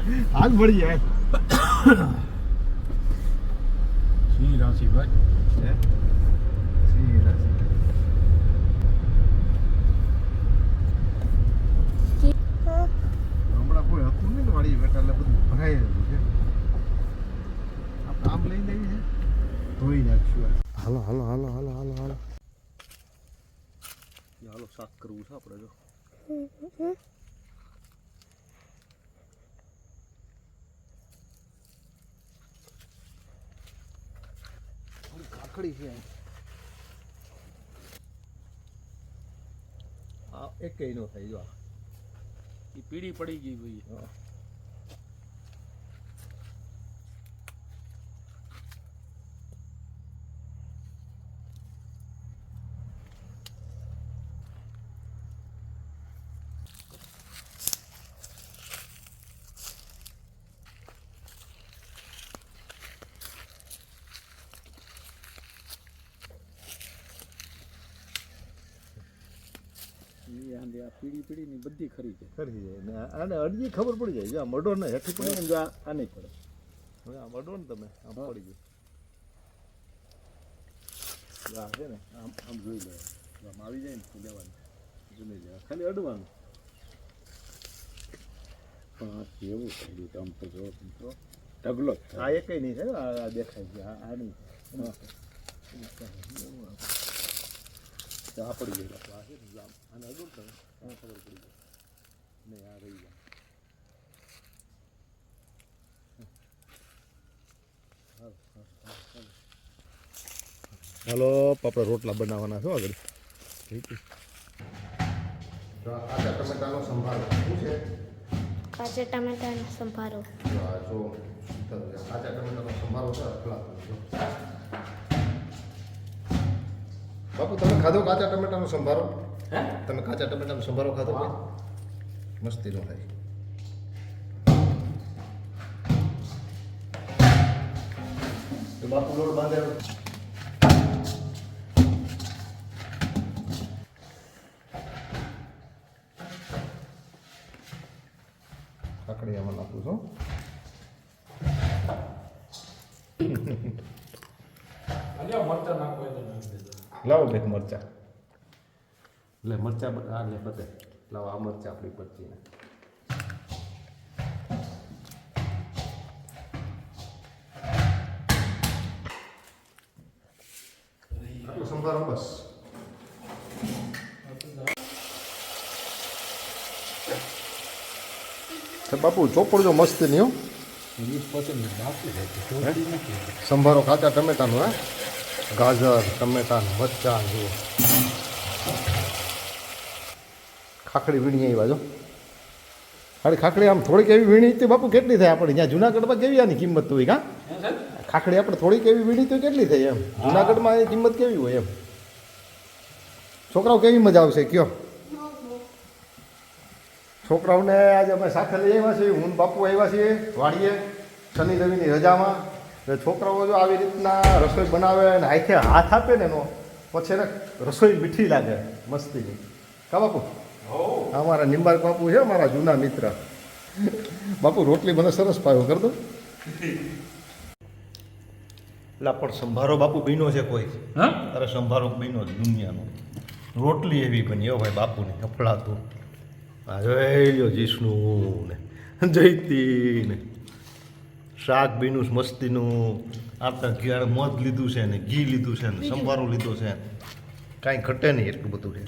આજ મળી જાય સિંહ રાશિ ભાઈ સિંહ રાશિ હમણાં કોઈ હતું નહીં ને વાળી બેટા એટલે બધું ભરાઈ રહ્યું છે આપણે આમ લઈ લેવી છે ધોઈ નાખશું હાલો હાલો હાલો હાલો હાલો હાલો હાલો શાક કરવું છે આપણે જો કાકડી છે આ એક નો થાય જો એ પીળી પડી ગઈ ભાઈ આ પીળી પીળી ની બધી ખરી જાય જાય ને આને અડજી ખબર પડી જાય જો આ મડો ને હેઠી પડી ને જો આ નહીં પડે હવે આ મડો ને તમે આમ પડી ગયું આ છે ને આમ આમ જોઈ લે આમ આવી જાય ને તો લેવાનું જોઈ લે ખાલી અડવાનું પણ કેવું થયું આમ તો જો ઢગલો આ એક નહીં છે આ દેખાય છે આ નહીં આ પડી ગઈ આ છે ને આમ આને અડું તમે આ ખબર પડી જાય નહીં આ રહી જાય હાલો આપણે રોટલા બનાવવાના છો આગળ કાચા ટમેટાનો સંભારો શું છે કાચા ટમેટાનો સંભારો જો કાચા ટમેટાનો સંભારો છે બાપુ તમે ખાધો કાચા ટમેટાનો સંભારો તમે કાચા ટમેટાનો સંભારો ખાધો મસ્તીનો થાય તો બાપુ લોટ બાંધેલો કાકડી આમાં નાખું છું મરચા નાખો તો નાખી દેજો લાવો બેક મરચા એટલે મરચા આ લે બધે લાવો આ મરચા આપણી પચીને આટલો સંભારો બસ બાપુ ચોપડ જો મસ્ત નહીં હો 20% બાકી છે સંભારો કાચા ટમેટાનો હે ગાજર ટમેટા મરચાં જુઓ ખાખડી વીણી આવ્યા જો ખાખડી આમ થોડીક એવી વીણી તો બાપુ કેટલી થાય આપણે ત્યાં જુનાગઢમાં કેવી આની કિંમત હોય કા ખાખડી આપણે થોડીક એવી વીણી તો કેટલી થાય એમ જુનાગઢમાં એની કિંમત કેવી હોય એમ છોકરાઓ કેવી મજા આવશે કયો છોકરાઓને આજે અમે સાથે લઈ આવ્યા છીએ હું બાપુ આવ્યા છીએ વાડીએ શનિ રવિની રજામાં છોકરાઓ જો આવી રીતના રસોઈ બનાવે ને હાથે હાથ આપે ને એનો પછી એને રસોઈ મીઠી લાગે મસ્તીની કા બાપુ અમારા નિંબાર્ક બાપુ છે મારા જૂના મિત્ર બાપુ રોટલી મને સરસ પાયો કર દો એટલે પણ સંભારો બાપુ બીનો છે કોઈ અરે સંભારો બીનો દુનિયાનો રોટલી એવી બની હો ભાઈ બાપુની અફળાતું આ જોઈ લ્યો જીષ્ણુ ને જયતી ને શાક બીનું મસ્તીનું આપતા ઘેર મધ લીધું છે ને ઘી લીધું છે ને સંભારો લીધો છે કાંઈ ઘટે નહીં એટલું બધું છે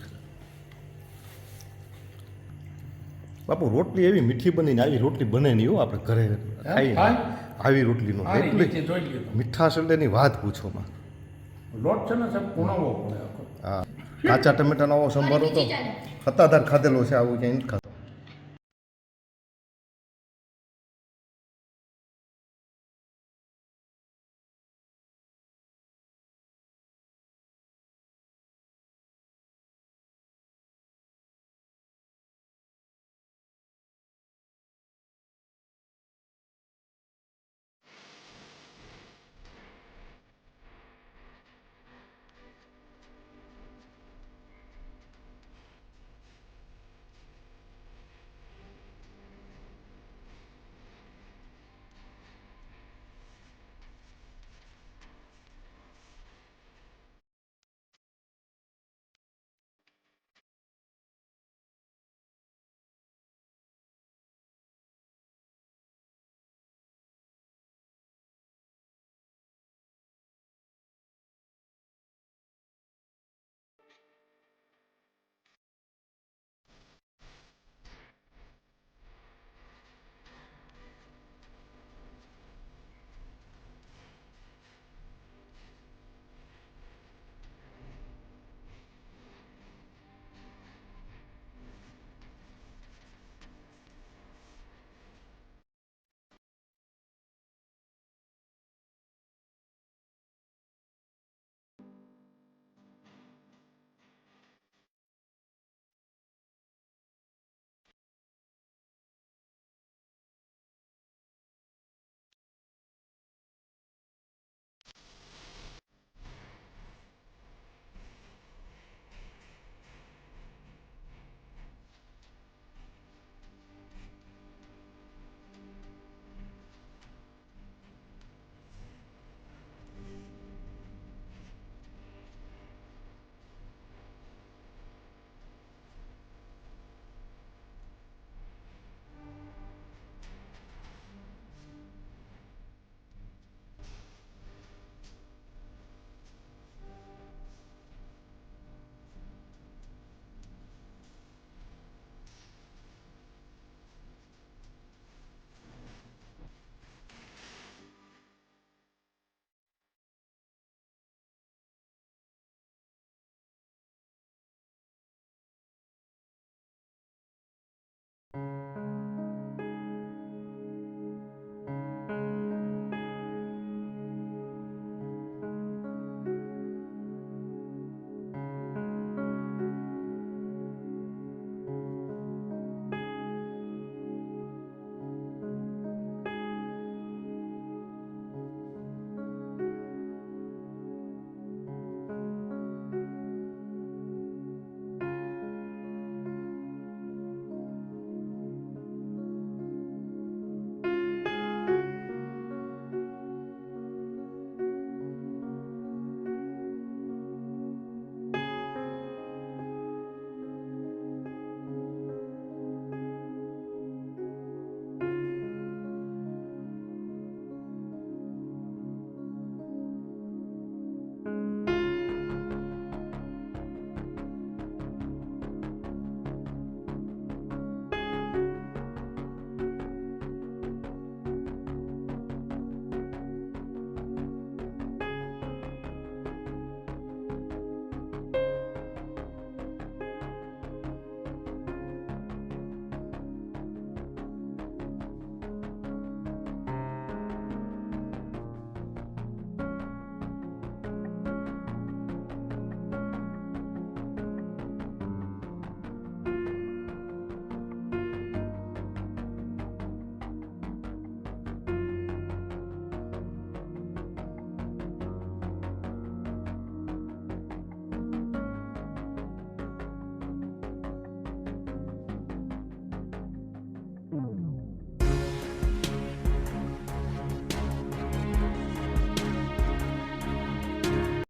બાપુ રોટલી એવી મીઠી બનીને આવી રોટલી બને નહીં હો આપણે ઘરે ખાઈ આવી રોટલીનો એટલી મીઠાશ એટલે એની વાત પૂછોમાં લોટ છે ને સાહેબ પૂણવો પડે હા કાચા ટમેટાનો આવો સંભારો તો ખતાદાર ખાધેલો છે આવું ક્યાંય નથી ખાતો